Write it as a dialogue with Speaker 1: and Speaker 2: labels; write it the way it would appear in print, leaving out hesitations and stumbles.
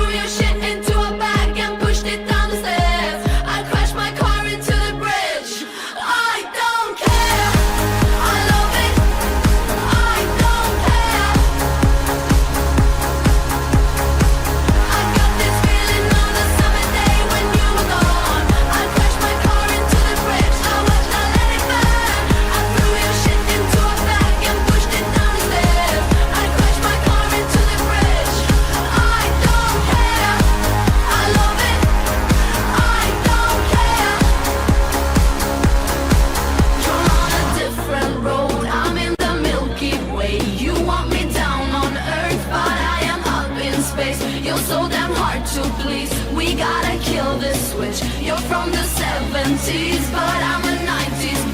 Speaker 1: threw your shit into a bag and pushed it down the stairs. I crashed my car into the bridge. I don't care. I love it. I don't care. I got this feeling on a summer day when you were gone. I crashed my car into the bridge. I watched, I let it burn. I threw your shit into a bag and pushed it down the stairs. I crashed my car into the bridge. I don't care. I love it. I don't care. You're on a different road. I'm in the Milky Way. You want me down on Earth, but I am up in space. You're so damn hard to please. We gotta kill this switch. You're from the 70s, but I'm a 90s